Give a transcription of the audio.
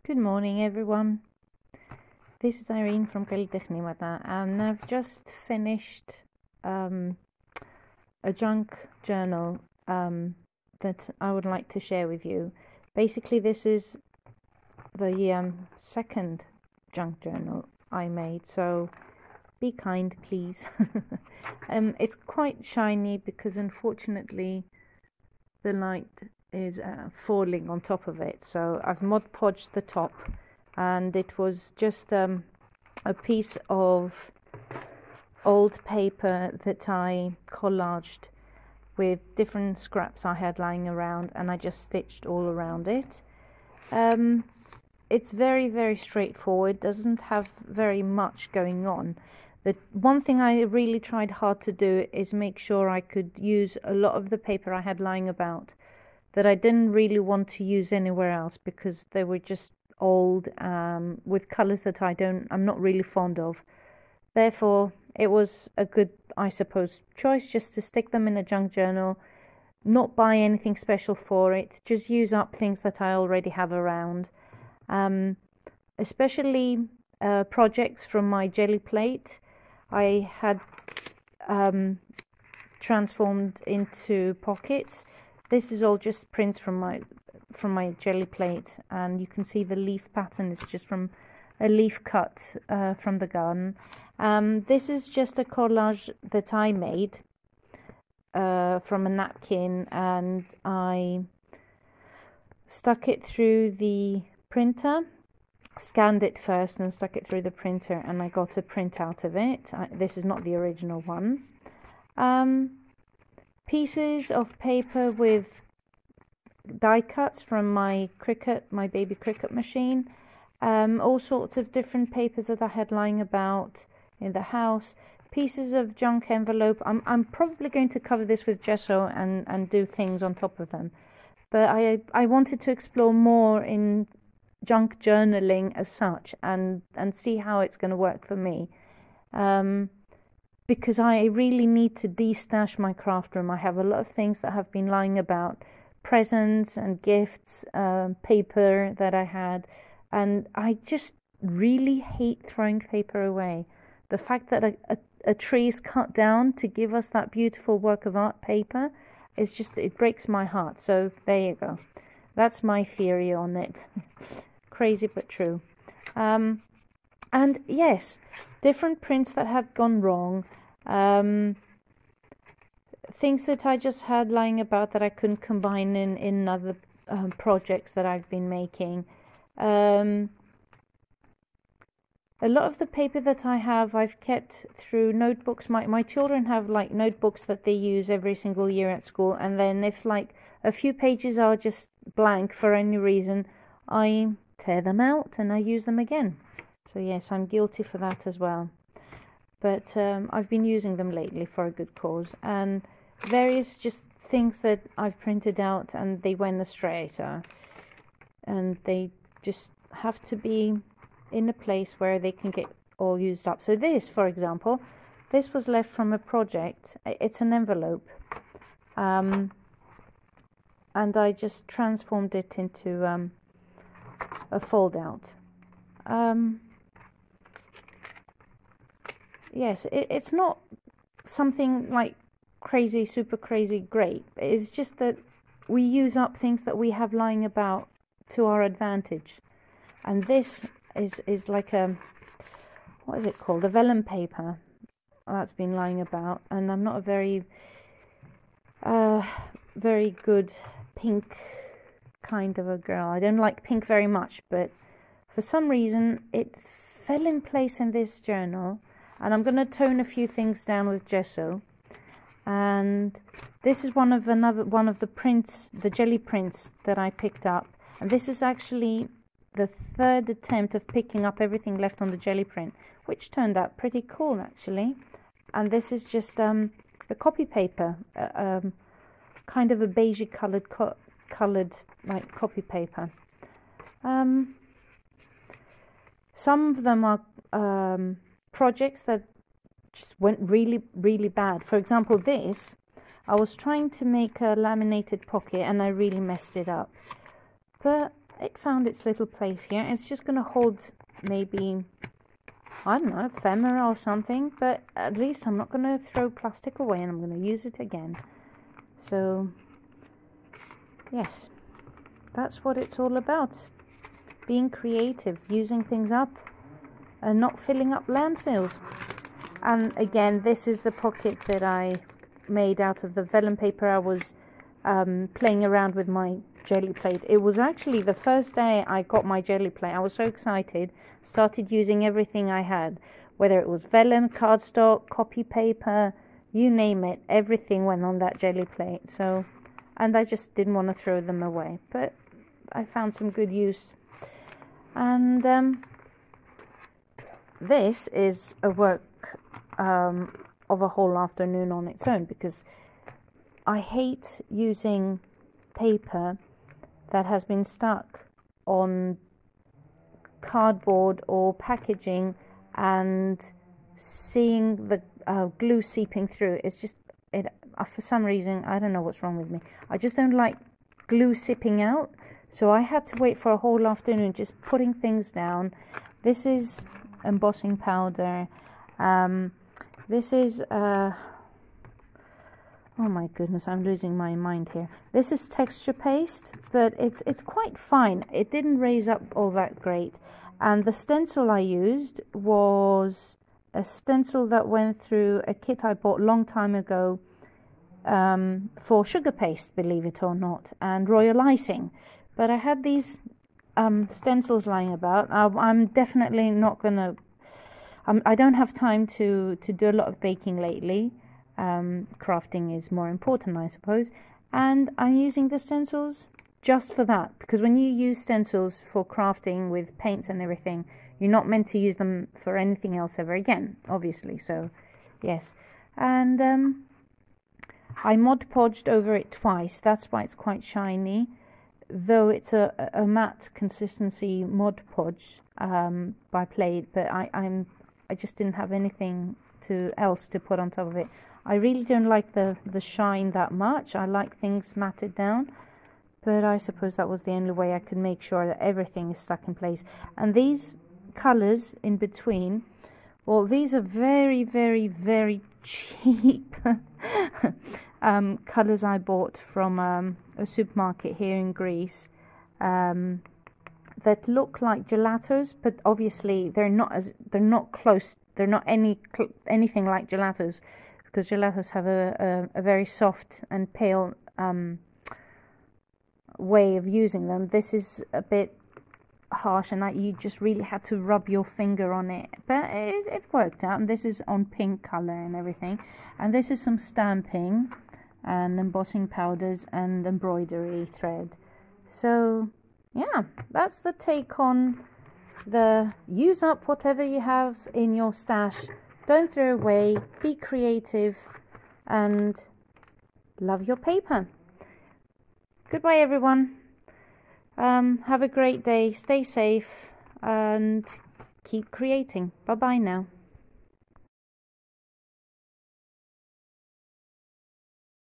Good morning, everyone. This is Irene from Gelli, and I've just finished a junk journal that I would like to share with you. Basically, this is the second junk journal I made, so be kind, please. It's quite shiny because unfortunately the light is falling on top of it, so I've Mod Podged the top, and it was just a piece of old paper that I collaged with different scraps I had lying around, and I just stitched all around it. It's very straightforward, doesn't have very much going on. The one thing I really tried hard to do is make sure I could use a lot of the paper I had lying about that I didn't really want to use anywhere else because they were just old with colors that I'm not really fond of. Therefore, it was a good, I suppose, choice just to stick them in a junk journal, not buy anything special for it, just use up things that I already have around. Especially projects from my Gelli plate I had transformed into pockets. This is all just prints from my Gelli plate, and you can see the leaf pattern is just from a leaf cut from the garden. This is just a collage that I made from a napkin, and I stuck it through the printer, scanned it first and stuck it through the printer, and I got a print out of it. This is not the original one. Pieces of paper with die cuts from my baby Cricut machine, all sorts of different papers that I had lying about in the house, pieces of junk envelope. I'm probably going to cover this with gesso and do things on top of them, but I wanted to explore more in junk journaling as such and see how it's going to work for me. Because I really need to de-stash my craft room. I have a lot of things that have been lying about, presents and gifts, paper that I had, and I just really hate throwing paper away. The fact that a tree is cut down to give us that beautiful work of art paper is just, it breaks my heart. So there you go. That's my theory on it. Crazy but true. And yes, different prints that had gone wrong, things that I just had lying about that I couldn't combine in other projects that I've been making. A lot of the paper that I have, I've kept through notebooks. My children have like notebooks that they use every single year at school, and then if like a few pages are just blank for any reason, I tear them out and I use them again. So yes, I'm guilty for that as well. But I've been using them lately for a good cause, and various just things that I've printed out and they went astray, and they just have to be in a place where they can get all used up. So this, for example, this was left from a project. It's an envelope, and I just transformed it into a fold out. Yes, it's not something like crazy, super crazy great. It's just that we use up things that we have lying about to our advantage. And this is like a, what is it called? A vellum paper that's been lying about. And I'm not a very good pink kind of a girl. I don't like pink very much, but for some reason it fell in place in this journal. And I'm going to tone a few things down with gesso. And this is one of the prints, the Gelli prints that I picked up. And this is actually the third attempt of picking up everything left on the Gelli print, which turned out pretty cool actually. And this is just a copy paper, kind of a beige colored like copy paper. Some of them are projects that just went really bad. For example, this, I was trying to make a laminated pocket and I really messed it up. But it found its little place here. It's just going to hold maybe, I don't know, ephemera or something, but at least I'm not going to throw plastic away and I'm going to use it again. So yes, that's what it's all about. Being creative, using things up and not filling up landfills. And again, this is the pocket that I made out of the vellum paper. I was playing around with my jelly plate. It was actually the first day I got my jelly plate. I was so excited. Started using everything I had, whether it was vellum, cardstock, copy paper, you name it. Everything went on that jelly plate. So, and I just didn't want to throw them away. But I found some good use. And this is a work of a whole afternoon on its own, because I hate using paper that has been stuck on cardboard or packaging and seeing the glue seeping through. It's just, for some reason, I don't know what's wrong with me. I just don't like glue seeping out. So I had to wait for a whole afternoon just putting things down. This is embossing powder. This is oh my goodness, I'm losing my mind here. This is texture paste, but it's quite fine. It didn't raise up all that great. And the stencil I used was a stencil that went through a kit I bought a long time ago for sugar paste, believe it or not, and royal icing. But I had these stencils lying about. I'm definitely not gonna. I don't have time to do a lot of baking lately. Crafting is more important, I suppose. And I'm using the stencils just for that, because when you use stencils for crafting with paints and everything, you're not meant to use them for anything else ever again, obviously. So, yes. And I Mod Podged over it twice. That's why it's quite shiny. Though it's a matte consistency Mod Podge by Play, but I just didn't have anything else to put on top of it. I really don't like the shine that much. I like things matted down, but I suppose that was the only way I could make sure that everything is stuck in place. And these colours in between, well, these are very, very, very cheap colours I bought from a supermarket here in Greece that look like gelatos, but obviously they're not close. They're not anything like gelatos, because gelatos have a very soft and pale way of using them. This is a bit harsh, and you just really had to rub your finger on it, but it worked out. And this is on pink color and everything, and this is some stamping and embossing powders and embroidery thread. So yeah, that's the take on the use up whatever you have in your stash. Don't throw away, be creative, and love your paper. Goodbye, everyone. Have a great day, stay safe, and keep creating. Bye bye now.